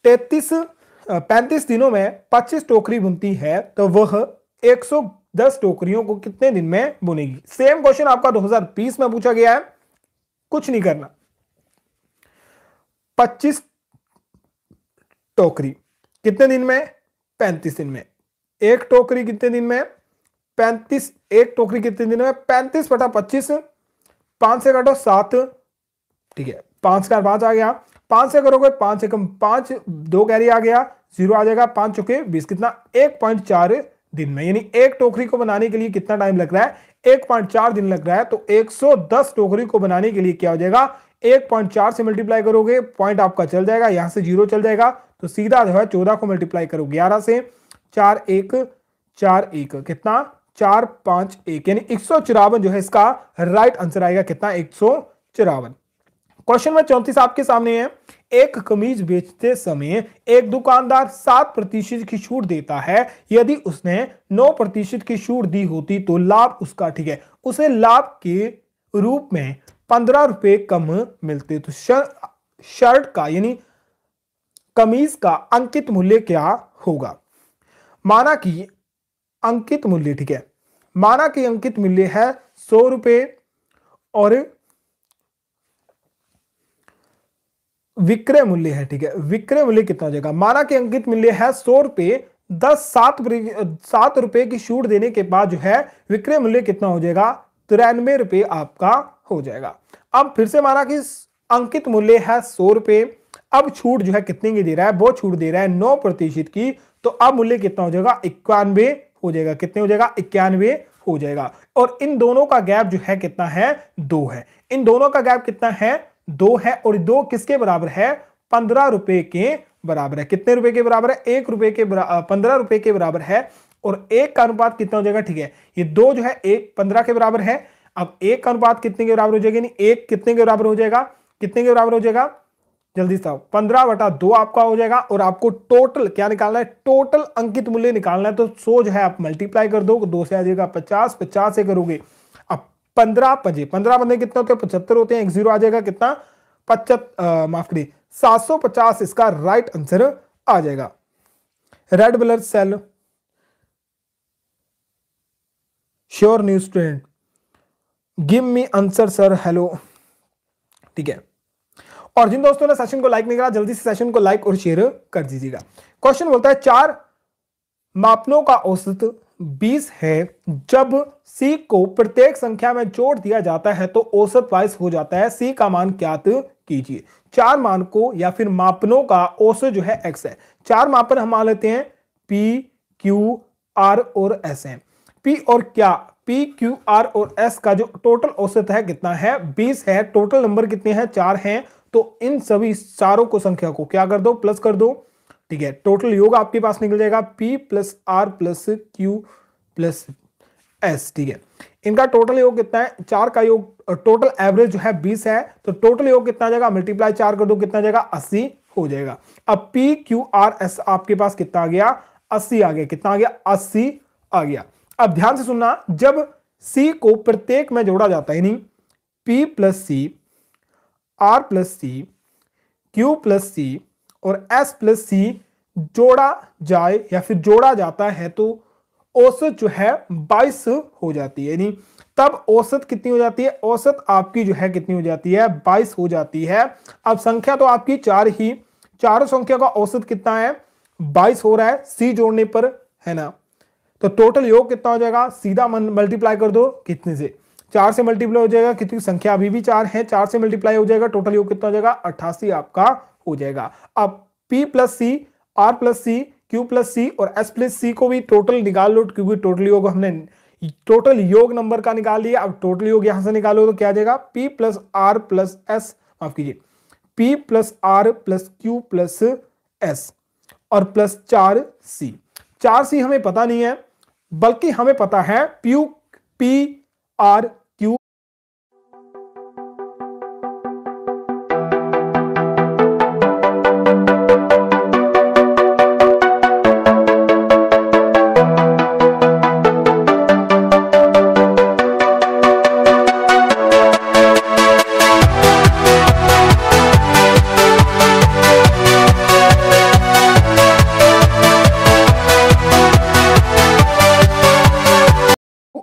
35 दिनों में 25 टोकरी बुनती है, तो वह 110 टोकरियों को कितने दिन में बुनेगी। सेम क्वेश्चन आपका 2020 में पूछा गया है, कुछ नहीं करना। 25 टोकरी कितने दिन में, 35 दिन में। एक टोकरी कितने दिन में, 35, एक टोकरी कितने दिन में, 35 बटा 25, 5 से काटो 7, ठीक है, 5 का 5 आ गया, 5 से करोगे 5 से कम 5, 2 कैरी आ गया, 0 आ जाएगा, 5 चुके 20, कितना 1.4 दिन में। यानी एक टोकरी को बनाने के लिए कितना टाइम लग रहा है, 1.4 दिन लग रहा है। तो 110 टोकरी को बनाने के लिए क्या हो जाएगा, 1.4 से मल्टीप्लाई करोगे, पॉइंट आपका चल जाएगा, यहां से 0 चल जाएगा, तो सीधा जो है 14 को मल्टीप्लाई करो 11 से, 4 1 4 1, कितना 4 5 1, यानी 154 जो है इसका राइट आंसर आएगा, कितना 154। क्वेश्चन नंबर 34 आपके सामने है। एक कमीज बेचते समय एक दुकानदार 7% की छूट देता है, यदि उसने 9% की छूट दी होती तो लाभ उसका, ठीक है, उसे लाभ के रूप में 15 रुपए कम मिलते, तो शर्ट का यानी कमीज का अंकित मूल्य क्या होगा। माना कि अंकित मूल्य, ठीक है, माना कि अंकित मूल्य है 100 रुपए और विक्रय मूल्य है, ठीक है, विक्रय मूल्य कितना हो जाएगा। माना कि अंकित मूल्य है 100 रुपए, 7 रुपए की छूट देने के बाद जो है विक्रय मूल्य कितना हो जाएगा, 93 रुपए आपका हो जाएगा। अब फिर से माना कि अंकित मूल्य है 100 रुपए, अब छूट जो है कितने की दे रहा है, वो छूट दे रहा है 9% की, तो अब मूल्य कितना हो जाएगा, 91 हो जाएगा, कितने हो जाएगा, 91 हो जाएगा। और इन दोनों का गैप जो है कितना है, 2 है, इन दोनों का गैप कितना है, 2 है, और 2 किसके बराबर है, 15 रुपए के बराबर है। कितने रुपए के बराबर है, 1 रुपए के 15 रुपए के बराबर है, और 1 का अनुपात कितना हो जाएगा, ठीक है, ये 2 जो है 1 15 के बराबर है। अब 1 का अनुपात कितने के बराबर हो जाएगा, 1 कितने के बराबर हो जाएगा, कितने के बराबर हो जाएगा, जल्दी से 15/2 आपका हो जाएगा। और आपको टोटल क्या निकालना है, टोटल अंकित मूल्य निकालना है, तो 100 जो है आप मल्टीप्लाई कर दो, 2 से आ जाएगा 50, 50 से करोगे, अब 15 पंजे कितना होते हैं, 75 होते हैं, 1 0 आ जाएगा, कितना 75, माफ करिए 750 इसका राइट आंसर आ जाएगा। Red blood cell, sure new student, give me answer sir, hello, ठीक है। और जिन दोस्तों ने सेशन को लाइक नहीं करा, जल्दी से सेशन को लाइक और शेयर कर दीजिएगा। क्वेश्चन बोलता है 4 मापनों का औसत 20 है, जब C को प्रत्येक संख्या में जोड़ दिया जाता है तो औसत 22 हो जाता है, C का मान ज्ञात कीजिए। 4 मानकों या फिर मापनों का औसत जो है X है। 4 मापन हम मान लेते हैं P, Q, R और S है। P और क्या, P, Q, R और S का जो टोटल औसत है कितना है, 20 है। टोटल नंबर कितने हैं, 4 हैं, तो इन सभी चारों को संख्या को क्या कर दो, प्लस कर दो, ठीक है। टोटल योग आपके पास निकल जाएगा P + R + Q + S, ठीक है। इनका टोटल योग कितना है, 4 का योग, टोटल एवरेज जो है 20 है, तो टोटल योग कितना आ जाएगा, मल्टीप्लाई 4 कर दो, कितना आ जाएगा, 80 हो जाएगा। अब P, Q, R, S आपके पास कितना आ गया, 80 आ गया, कितना आ गया, 80 आ गया। अब ध्यान से सुनना, जब C को प्रत्येक में जोड़ा जाता है, यानी P + C, R + C, Q + C और S + C जोड़ा जाए या फिर जोड़ा जाता है, तो औसत जो है 22 हो जाती है। यानी तब औसत कितनी हो जाती है, औसत आपकी जो है कितनी हो जाती है, 22 हो जाती है। अब संख्या तो आपकी 4 ही, चारों संख्या का औसत कितना है, 22 हो रहा है C जोड़ने पर, है ना। तो टोटल योग कितना हो जाएगा, सीधा मल्टीप्लाई कर दो, कितने से, 4 से मल्टीप्लाई हो जाएगा, कितनी संख्या अभी भी 4 है, 4 से मल्टीप्लाई हो जाएगा, टोटल योग कितना हो जाएगा, 88 आपका हो जाएगा। अब P + C, R + C, Q plus सी और S प्लस सी को भी टोटल निकाल लो, क्योंकि टोटल योग हमने टोटल योग नंबर का निकाल लिया। अब टोटल योग यहां से निकालो तो क्या आ जाएगा, P plus R plus S, माफ कीजिए P plus R plus Q plus S और प्लस 4C। 4C हमें पता नहीं है, बल्कि हमें पता है P R Q।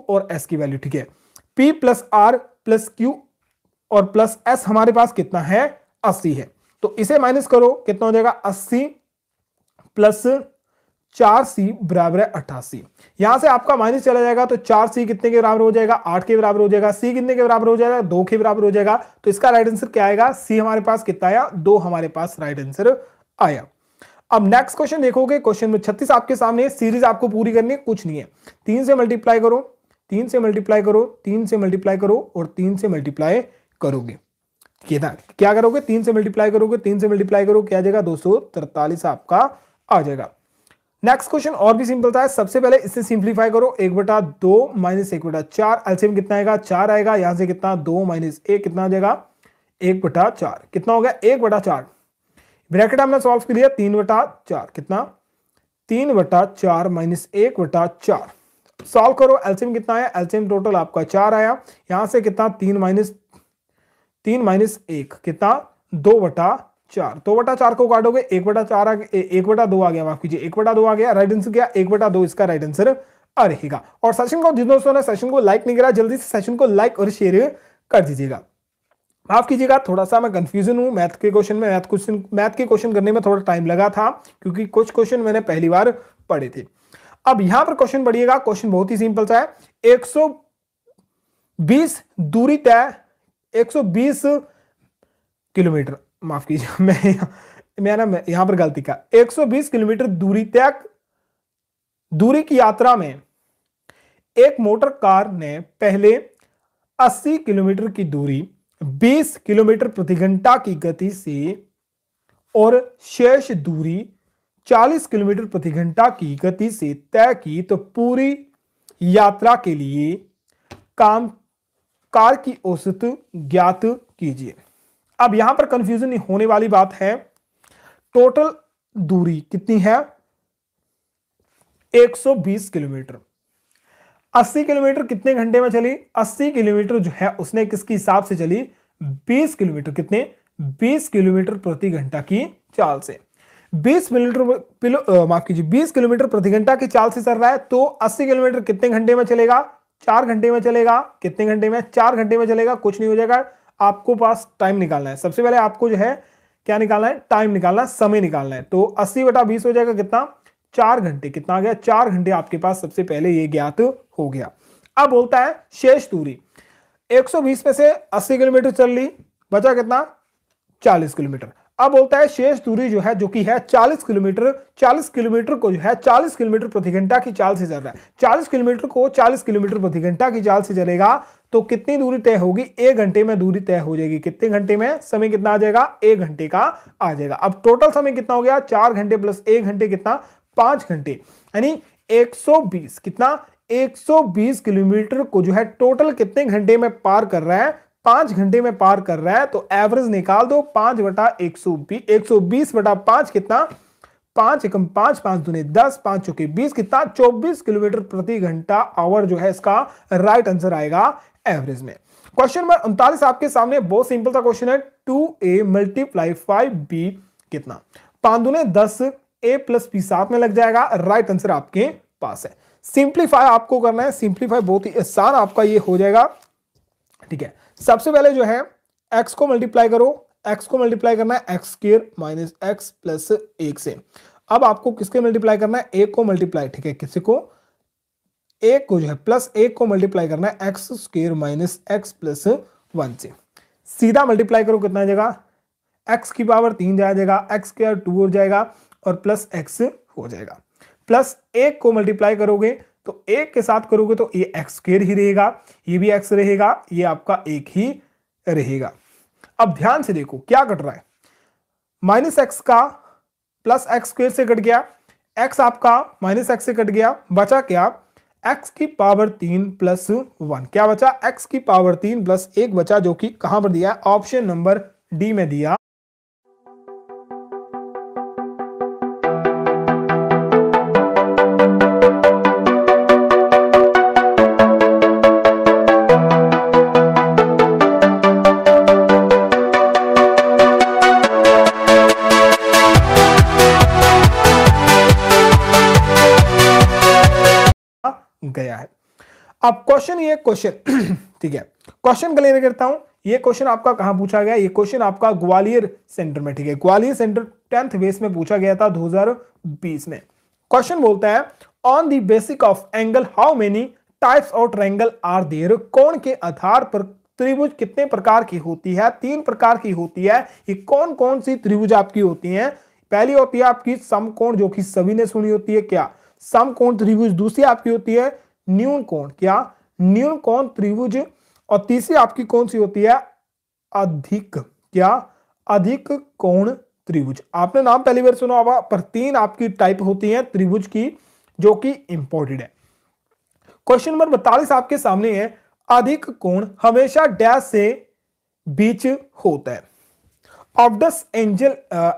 और S की वैल्यू, ठीक है, P plus R plus Q और प्लस S हमारे पास कितना है, 80 है। तो इसे माइनस करो, कितना हो जाएगा, 80 प्लस 4C बराबर है 88। यहां से आपका माइनस चला जाएगा तो 4C कितने के बराबर हो जाएगा, 8 के बराबर हो जाएगा। C कितने के बराबर हो जाएगा, 2 के बराबर हो जाएगा। तो इसका राइट आंसर क्या आएगा, C हमारे पास कितना आया, 2 हमारे पास राइट आंसर आया। अब नेक्स्ट क्वेश्चन देखोगे, क्वेश्चन में 36 आपके सामने, सीरीज आपको पूरी करनी है, कुछ नहीं है। 3 से मल्टीप्लाई करो, 3 से मल्टीप्लाई करो, 3 से मल्टीप्लाई करो और 3 से मल्टीप्लाई करोगे, क्या करोगे, 3 से मल्टीप्लाई करोगे, 3 से मल्टीप्लाई करो, क्या आ जाएगा, 243 आपका आ जाएगा। नेक्स्ट क्वेश्चन और भी सिंपल था, सबसे पहले इससे सिंप्लीफाई करो, 1/2 माइनस 1/4, एलसीएम कितना आएगा, 4 आएगा। यहां से कितना, 2 माइनस 1 कितना आ जाएगा, 1/4, कितना हो गया, 1/4। ब्रैकेट हमने सॉल्व कर लिया, 3/4 कितना, 3/4 माइनस 1/4, सॉल्व करो, एलसीएम कितना आया, एलसीएम टोटल आपका 4 आया। यहां से कितना, 3 माइनस 1 कितना, 2/4, 2/4 को काटोगे, 1/4 आ गया, 1/2 आ गया, माफ कीजिए 1/2 आ गया। राइट आंसर क्या, 1/2 इसका राइट आंसर रहेगा। और सेशन को जिन दोस्तों ने सेशन को लाइक नहीं करा, जल्दी से सेशन को लाइक और शेयर कर दीजिएगा। माफ कीजिएगा, थोड़ा सा मैं कंफ्यूजन हूं मैथ के क्वेश्चन में, मैथ के क्वेश्चन करने में थोड़ा टाइम लगा था, क्योंकि कुछ क्वेश्चन मैंने पहली बार पढ़े थे। अब यहां पर क्वेश्चन पढ़िएगा, क्वेश्चन बहुत ही सिंपल सा है। 120 दूरी तय, 120 किलोमीटर, माफ कीजिए मैं यहां पर गलती का, 120 किलोमीटर दूरी की यात्रा में एक मोटर कार ने पहले 80 किलोमीटर की दूरी 20 किलोमीटर प्रति घंटा की गति से और शेष दूरी 40 किलोमीटर प्रति घंटा की गति से तय की, तो पूरी यात्रा के लिए कार की औसत ज्ञात कीजिए। अब यहां पर कंफ्यूजन होने वाली बात है, टोटल दूरी कितनी है, 120 किलोमीटर, 80 किलोमीटर कितने घंटे में चली, 80 किलोमीटर जो है उसने किसके हिसाब से चली, 20 किलोमीटर, कितने, 20 किलोमीटर प्रति घंटा की चाल से, 20 किलोमीटर प्रति घंटा की चाल से चल रहा है। तो 80 किलोमीटर कितने घंटे में चलेगा, 4 घंटे में चलेगा। कितने घंटे में, 4 घंटे में चलेगा। कुछ नहीं हो जाएगा, आपको पास टाइम निकालना है। सबसे पहले आपको जो है क्या निकालना है, टाइम निकालना है, समय निकालना है। तो 80/20 हो जाएगा कितना, 4 घंटे। कितना आ गया, 4 घंटे आपके पास सबसे पहले ये ज्ञात हो गया। अब बोलता है शेष दूरी, 120 में से 80 किलोमीटर चल ली, बचा कितना, 40 किलोमीटर। अब बोलता है शेष दूरी जो है, जो कि है 40 किलोमीटर, 40 किलोमीटर को जो है 40 किलोमीटर प्रति घंटा की चाल से चल रहा है। 40 किलोमीटर को 40 किलोमीटर प्रति घंटा की चाल से चलेगा तो कितनी दूरी तय होगी, 1 घंटे में दूरी तय हो जाएगी। कितने घंटे में, समय कितना आ जाएगा, 1 घंटे का आ जाएगा। अब टोटल समय कितना हो गया, 4 घंटे प्लस 1 घंटे कितना, 5 घंटे, यानी 120, कितना, 120 किलोमीटर को जो है टोटल कितने घंटे में पार कर रहा है, 5 घंटे में पार कर रहा है। तो एवरेज निकाल दो, 5/120, 120/5 कितना, 5 एकम 5, 5 दूने 10, 5 चौके 20, कितना, 24 किलोमीटर प्रति घंटा आवर जो है इसका राइट आंसर आएगा एवरेज में। क्वेश्चन नंबर 39 आपके सामने, बहुत सिंपल सा क्वेश्चन है। 2a मल्टीप्लाई 5b कितना, 5 दूने 10, a प्लस b साथ में लग जाएगा। राइट आंसर आपके पास है। सिंप्लीफाई आपको करना है, सिंप्लीफाई बहुत ही आसान आपका ये हो जाएगा, ठीक है। सबसे पहले जो है x को मल्टीप्लाई करो, x को मल्टीप्लाई करना है x square minus x plus 1 से। अब आपको किसके मल्टीप्लाई करना है, 1 को मल्टीप्लाई, ठीक है, किसी को, 1 को जो है प्लस 1 को मल्टीप्लाई करना है x square minus x plus 1 से। सीधा मल्टीप्लाई करो, कितना आ जाएगा, x की पावर 3 जाएगा, x स्क्वायर 2 हो जाएगा और प्लस x हो जाएगा। प्लस 1 को मल्टीप्लाई करोगे तो 1 के साथ करोगे तो ये एक्स स्क्वायर ही रहेगा, ये भी एक्स रहेगा, ये आपका 1 ही रहेगा। अब ध्यान से देखो क्या कट रहा है, माइनस एक्स का प्लस एक्स स्क्वायर से कट गया, एक्स आपका माइनस एक्स से कट गया, बचा क्या, एक्स की पावर 3 प्लस 1, क्या बचा, एक्स की पावर 3 प्लस 1 बचा, जो कि कहां पर दिया है, ऑप्शन नंबर डी में दिया। गया है। अब क्वेश्चन, ये क्वेश्चन ठीक है, क्वेश्चन क्लियर करता हूं। ये क्वेश्चन आपका कहां पूछा गया, ये क्वेश्चन आपका ग्वालियर सेंटर में, ठीक है, ग्वालियर सेंटर 10th बेस में पूछा गया था 2020 में। क्वेश्चन बोलता है on the basic of angle how many types of triangle are there, कोण के आधार पर त्रिभुज कितने प्रकार की होती है, 3 प्रकार की होती है। ये कौन कौन सी त्रिभुज आपकी होती है, पहली होती है आपकी समकोण, जो कि सभी ने सुनी होती है, क्या समकोण त्रिभुज, दूसरी आपकी होती है न्यून कोण, क्या न्यून कोण त्रिभुज, और तीसरी आपकी कौन सी होती है, अधिक, क्या अधिक कोण त्रिभुज। आपने नाम पहली बार सुना होगा, पर 3 आपकी टाइप होती है त्रिभुज की, जो कि इंपॉर्टेंट है। क्वेश्चन नंबर 42 आपके सामने है, अधिक कोण हमेशा डैश से बीच होता है, of the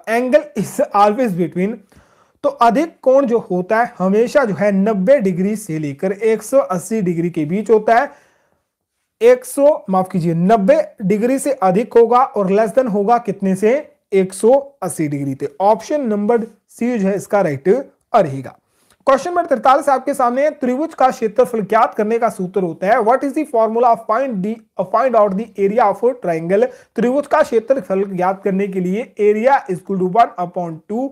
angle is always between, तो अधिक कोण जो होता है हमेशा जो है 90 डिग्री से लेकर 180 डिग्री के बीच होता है। 90 डिग्री से अधिक होगा और लेस देन होगा कितने से, 180 डिग्री से। ऑप्शन नंबर सी जो है इसका राइट रहेगा। क्वेश्चन नंबर 43 आपके सामने है, त्रिभुज का क्षेत्रफल ज्ञात करने का सूत्र होता है, what is the formula of find out the area of triangle. त्रिभुज का क्षेत्रफल ज्ञात करने के लिए एरिया इज इक्वल टू 1/2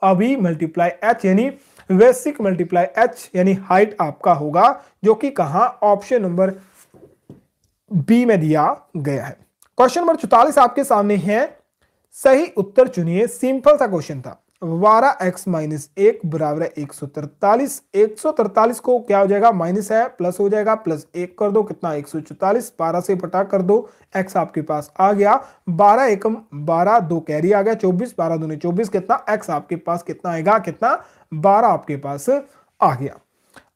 अभी मल्टीप्लाई एच, यानी बेसिक मल्टीप्लाई एच, यानी हाइट आपका होगा, जो कि कहां, ऑप्शन नंबर बी में दिया गया है। क्वेश्चन नंबर 44 आपके सामने है, सही उत्तर चुनिए, सिंपल सा क्वेश्चन था। 12x - 1 बराबर 143, 143 को क्या हो जाएगा, माइनस है, प्लस हो जाएगा, प्लस 1 कर दो, कितना 144, 12 से बटा कर दो, x आपके पास आ गया, 12 एकम 12, 2 कैरी आ गया, 24, 12 दूनी 24, कितना x आपके पास कितना आएगा, कितना 12 आपके पास आ गया।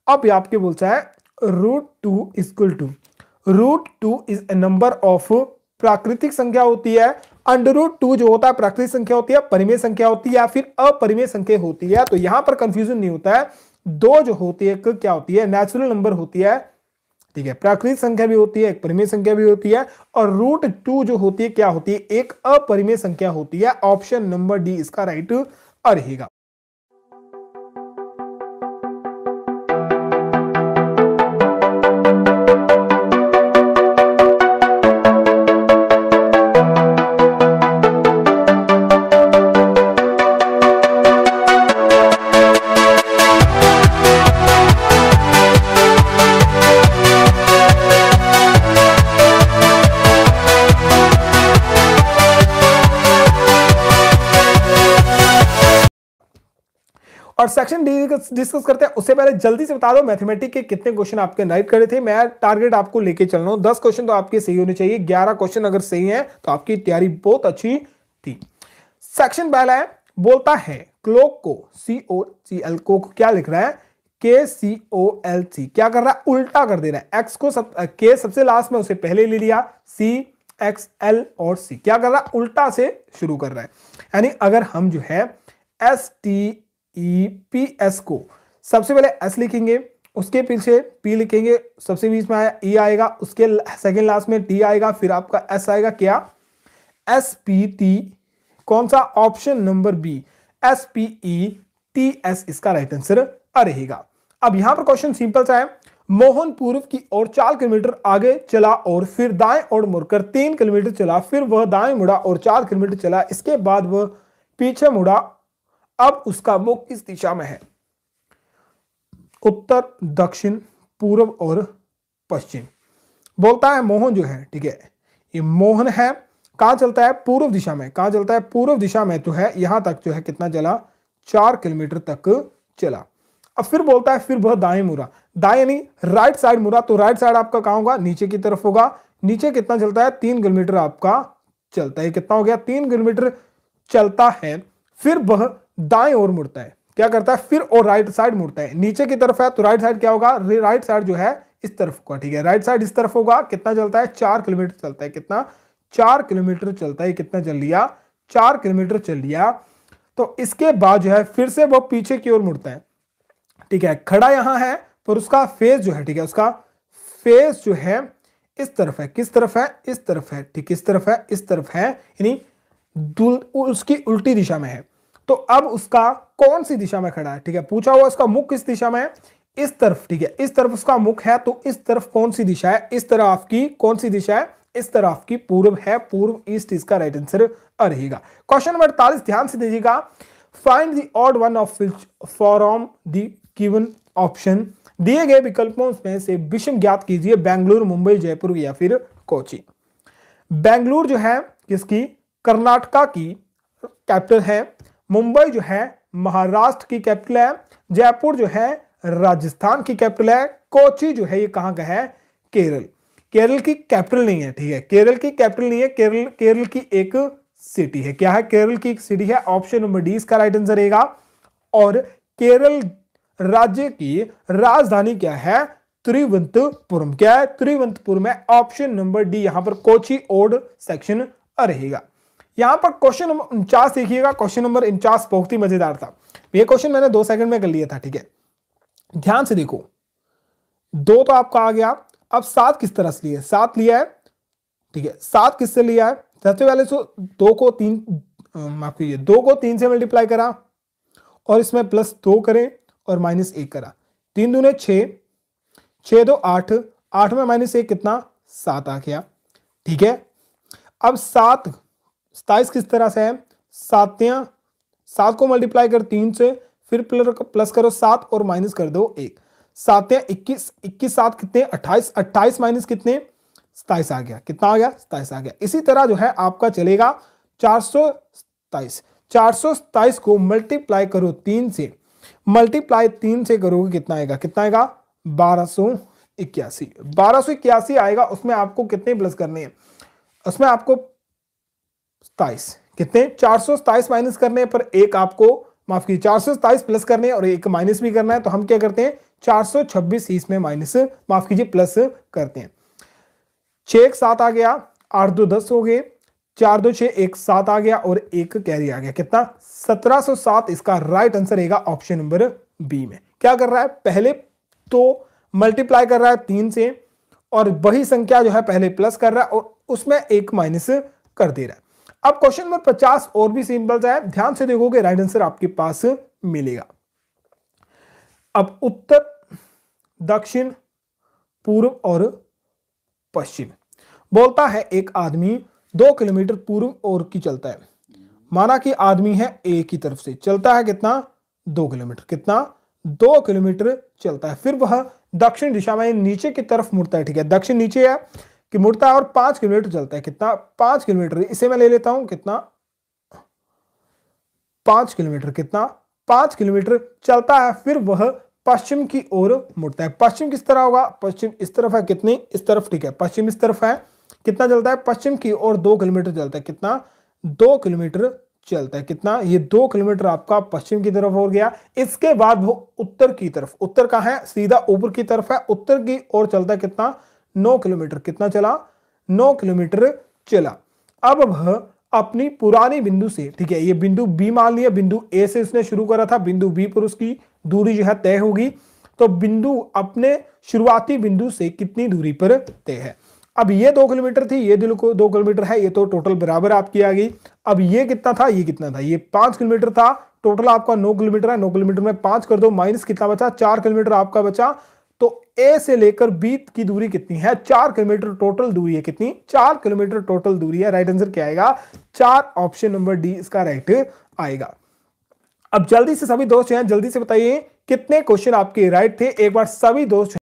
अब ये आपके बोलता है √2 इज ए नंबर ऑफ, प्राकृतिक संख्या होती है, √2 जो होता है प्राकृतिक संख्या होती है, परिमेय संख्या होती है, या फिर अपरिमेय संख्या होती है। तो यहां पर कंफ्यूजन नहीं होता है, 2 जो होती है एक क्या होती है, नेचुरल नंबर होती है, ठीक है, प्राकृतिक संख्या भी होती है, एक परिमेय संख्या भी होती है, और √2 जो होती है क्या होती है, एक अपरिमेय संख्या होती है। ऑप्शन नंबर डी इसका राइट रहेगा। और सेक्शन डी डिस्कस करते हैं, उससे पहले जल्दी से बता दो मैथमेटिक्स के कितने क्वेश्चन आपके नाइट करे थे। मैं टारगेट आपको लेके चल रहा हूं, 10 क्वेश्चन तो आपके सही होने चाहिए, 11 क्वेश्चन अगर सही है तो आपकी तैयारी बहुत अच्छी थी। सेक्शन पहला है, बोलता है क्लोक को COCL को क्या लिख रहा है, KCOLC, क्या कर रहा है, उल्टा कर दे रहा है, एक्स को के सबसे लास्ट में उसे पहले ले लिया, CXL और C क्या कर रहा है, उल्टा से शुरू कर रहा है। यानी अगर हम जो है STEPS को सबसे पहले S लिखेंगे, उसके पीछे P लिखेंगे, सबसे बीच में आया E आएगा, उसके सेकंड लास्ट में T आएगा, फिर आपका S आएगा, क्या SPT, कौन सा, ऑप्शन नंबर बी SPETS इसका राइट आंसर रहेगा। अब यहां पर क्वेश्चन सिंपल सा है, मोहन पूर्व की ओर 4 किलोमीटर आगे चला और फिर दाएं ओर मुड़कर 3 किलोमीटर चला, फिर वह दाएं मुड़ा और 4 किलोमीटर चला, इसके बाद वह पीछे मुड़ा, अब उसका मुख किस दिशा में है, उत्तर, दक्षिण, पूर्व और पश्चिम। बोलता है मोहन जो है, ठीक है, ये मोहन है, कहां चलता है, पूर्व दिशा में, कहां चलता है, पूर्व दिशा में, तो है यहां तक जो है कितना चला, 4 किलोमीटर तक चला। अब फिर बोलता है फिर वह दाएं मुड़ा, दाएं यानी राइट साइड मुड़ा, तो राइट साइड आपका कहां होगा, नीचे की तरफ होगा। नीचे कितना चलता है, 3 किलोमीटर आपका चलता है। कितना हो गया, 3 किलोमीटर चलता है। फिर वह दाएं ओर मुड़ता है, क्या करता है, फिर और राइट साइड मुड़ता है। नीचे की तरफ है तो राइट साइड क्या होगा, राइट साइड जो है इस तरफ होगा, ठीक है, राइट साइड इस तरफ होगा। कितना चलता है, 4 किलोमीटर चलता है। कितना, 4 किलोमीटर चलता है। कितना चल लिया, 4 किलोमीटर चल लिया। तो इसके बाद जो है फिर से वो पीछे की ओर मुड़ता है, ठीक है, खड़ा यहां है पर उसका फेस जो है, ठीक है, उसका फेस जो है इस तरफ है। किस तरफ है, इस तरफ है, ठीक, किस तरफ है, इस तरफ है, यानी उसकी उल्टी दिशा में है। तो अब उसका कौन सी दिशा में खड़ा है, ठीक है, पूछा हुआ उसका मुख किस दिशा में है, इस तरफ, ठीक है, इस तरफ उसका मुख है। तो इस तरफ कौन सी दिशा है, इस तरफ आपकी कौन सी दिशा है, इस तरफ आपकी पूर्व है, पूर्व ईस्ट इसका राइट आंसर रहेगा। क्वेश्चन नंबर 48 ध्यान से दीजिएगा, find the odd one of which from the given option, दिए गए विकल्पों में से विषम ज्ञात कीजिए, बेंगलुरु, मुंबई, जयपुर या फिर कोची। बेंगलुरु जो है किसकी, कर्नाटका की कैपिटल है। मुंबई जो है महाराष्ट्र की कैपिटल है। जयपुर जो है राजस्थान की कैपिटल है। कोची जो है ये कहां का है, केरल। केरल की कैपिटल नहीं है, ठीक है, केरल की कैपिटल नहीं है, केरल की एक सिटी है। क्या है, केरल की एक सिटी है। ऑप्शन नंबर डी इसका राइट आंसर रहेगा। और केरल राज्य की राजधानी क्या है, तिरुवनंतपुरम। क्या है, तिरुवनंतपुरम है। ऑप्शन नंबर डी यहां पर कोची ओड सेक्शन रहेगा। यहां पर क्वेश्चन नंबर 49 देखिएगा, क्वेश्चन नंबर 49 बहुत ही मजेदार था। ये क्वेश्चन मैंने 2 सेकंड में कर लिया था, ठीक है, ध्यान से देखो। 2 तो आपका आ गया। अब 7 किस तरह से लिया है, 7 लिया है, ठीक है, 7 किससे लिया है, सबसे पहले तो 2 को 3 माफ कीजिए 2 को 3 से मल्टीप्लाई करा और इसमें +2 करें और -1 करा। 3 दूने 6, 6 2 8, 8 में -1 कितना, 7 आ गया, ठीक है। अब 7 27 किस तरह से है, 7 को मल्टीप्लाई कर 3 से, फिर प्लस करो 7 और माइनस कर दो 1, 7 21, 21 7 कितने 28, 28 माइनस कितने 27 आ गया। कितना आ गया, 27 आ गया। इसी तरह जो है आपका चलेगा 427 को मल्टीप्लाई करो 3 से, मल्टीप्लाई 3 से करोगे कितना आएगा, कितना आएगा 1281 आएगा। उसमें आपको कितने प्लस करने हैं, उसमें आपको 27 कितने 427 माइनस करने पर एक आपको माफ कीजिए 427 प्लस करने और एक माइनस भी करना है। तो हम क्या करते हैं 426 इसमें माइनस माफ कीजिए प्लस करते हैं। 6 1 7 आ गया, 8 2 10 हो गए, 4 2 6 1 7 आ गया और एक कैरी आ गया। कितना 1707 इसका राइट आंसर रहेगा ऑप्शन नंबर बी में। क्या कर रहा है, पहले तो मल्टीप्लाई कर रहा है 3 से और वही संख्या जो है पहले प्लस कर रहा है और उसमें एक माइनस कर दे रहा है। अब क्वेश्चन नंबर 50 और भी सिंपल है, ध्यान से देखोगे राइट आंसर आपके पास मिलेगा। अब उत्तर, दक्षिण, पूर्व और पश्चिम बोलता है एक आदमी 2 किलोमीटर पूर्व ओर की चलता है। माना कि आदमी है ए की तरफ से चलता है कितना 2 किलोमीटर, कितना 2 किलोमीटर चलता है। फिर वह दक्षिण दिशा में नीचे की तरफ मुड़ता है, ठीक है, दक्षिण नीचे है कि मुड़ता है और 5 किलोमीटर चलता है। कितना 5 किलोमीटर, इसे मैं ले लेता हूं कितना 5 किलोमीटर, कितना 5 किलोमीटर चलता है। फिर वह पश्चिम की ओर मुड़ता है। पश्चिम किस तरह होगा, पश्चिम इस तरफ है, कितनी इस तरफ, ठीक है, पश्चिम इस तरफ है। कितना चलता है पश्चिम की ओर 2 किलोमीटर चलता है। कितना 2 किलोमीटर चलता है। कितना ये 2 किलोमीटर आपका पश्चिम की तरफ हो गया। इसके बाद वो उत्तर की तरफ, उत्तर कहां है सीधा ऊपर की तरफ है, उत्तर की ओर चलता है। कितना 9 किलोमीटर, कितना चला 9 किलोमीटर चला। अब वह अपनी पुरानी बिंदु से, ठीक है, ये बिंदु बी मान लिया, बिंदु ए से उसने शुरू करा था, बिंदु बी पर उसकी दूरी जो है तय होगी। तो बिंदु अपने शुरुआती बिंदु से कितनी दूरी पर तय है। अब ये 2 किलोमीटर थी, ये 2 किलोमीटर है, ये तो टोटल बराबर आपकी आ गई। अब ये कितना था, ये कितना था, ये 5 किलोमीटर था, टोटल आपका 9 किलोमीटर है। 9 किलोमीटर में 5 कर दो, माइनस कितना बचा 4 किलोमीटर आपका बचा। तो ए से लेकर बी की दूरी कितनी है 4 किलोमीटर टोटल दूरी है। कितनी 4 किलोमीटर टोटल दूरी है। राइट आंसर क्या आएगा 4, ऑप्शन नंबर डी इसका राइट आएगा। अब जल्दी से सभी दोस्त हैं जल्दी से बताइए कितने क्वेश्चन आपके राइट थे। एक बार सभी दोस्त